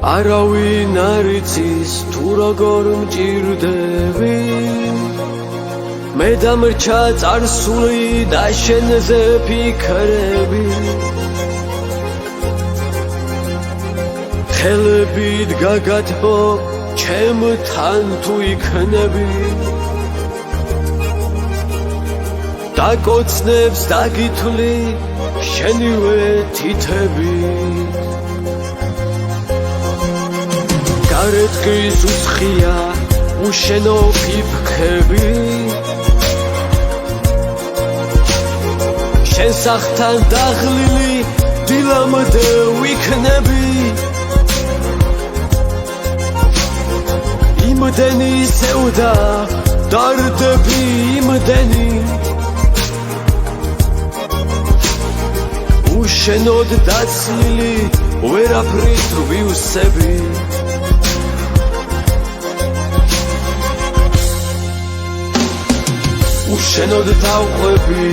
არავინ არ იცის თუ როგორ მჭირდები მე დამრჩა წარსული და შენზე ფიქრები ხელებით გაგათბო ჩემთან თუ იქნები დაკოცნებს დაგითვლი შენივე თითებით გარეთკის უცხია უშენო ფიფქები შენ სახთან დაღლილი დილამდე ვიქნები იმდენი სევდა დარდები იმდენი უშენოდ დაცლილი ვერაფრით ვივსები უშენოდ დავყვები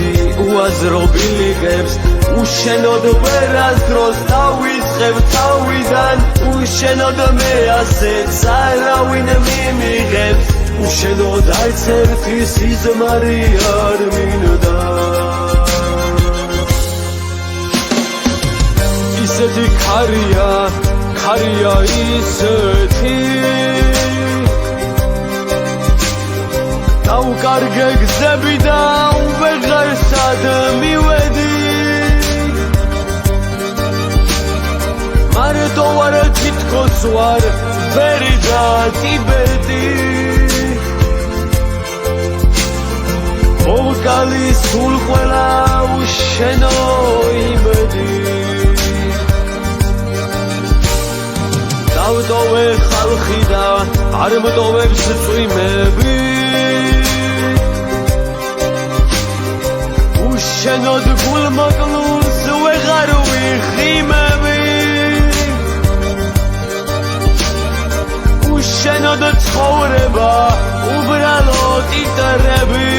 უაზრო ბილიკებს უშენოდ ვერასდროს დავისხებ თავიდან უშენოდ მე ასეც არავინ მიმიღებს უშენოდ არც ერთი სიზმარი არ მინდა ისეთი ქარია ისეთი დავკარგე გზები და ვეღარ სად მივედი მარტო ვარ თითქოს ვარ ვერი და ტიბეტი მოვკალი სულ ყველა უშენო იმედი დავტოვე ხალხი და არ მტოვებს წვიმები უშენოდ გულმოკლულს ვეღარ ვიხიმები უშენოდ ცხოვრება უბრალოდ იტრები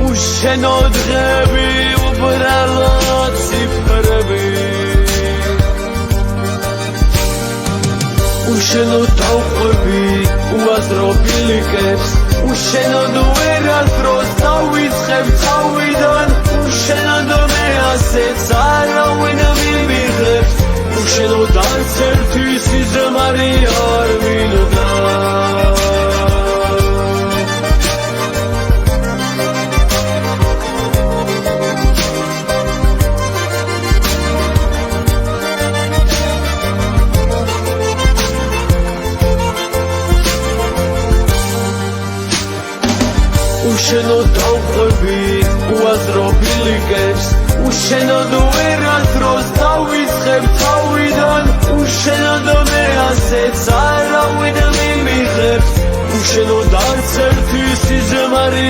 უშენოდ დღები უბრალოდ ციფრები უშენოდ დავყვები უაზრო ბილიკებს უშენოდ ვერასდროს დავისხებ თავიდან უშენოდ მე ასეც არავინ მიმიღებს უშენოდ არც ერთი სიზმარი არ მინდა უშენოდ დავყვები უაზრო ბილიკებს უშენოდ ვერასდროს დავისხებ თავიდან უშენოდ მე ასეც არავინ მიმიღებს უშენოდ არც ერთი სიზმარი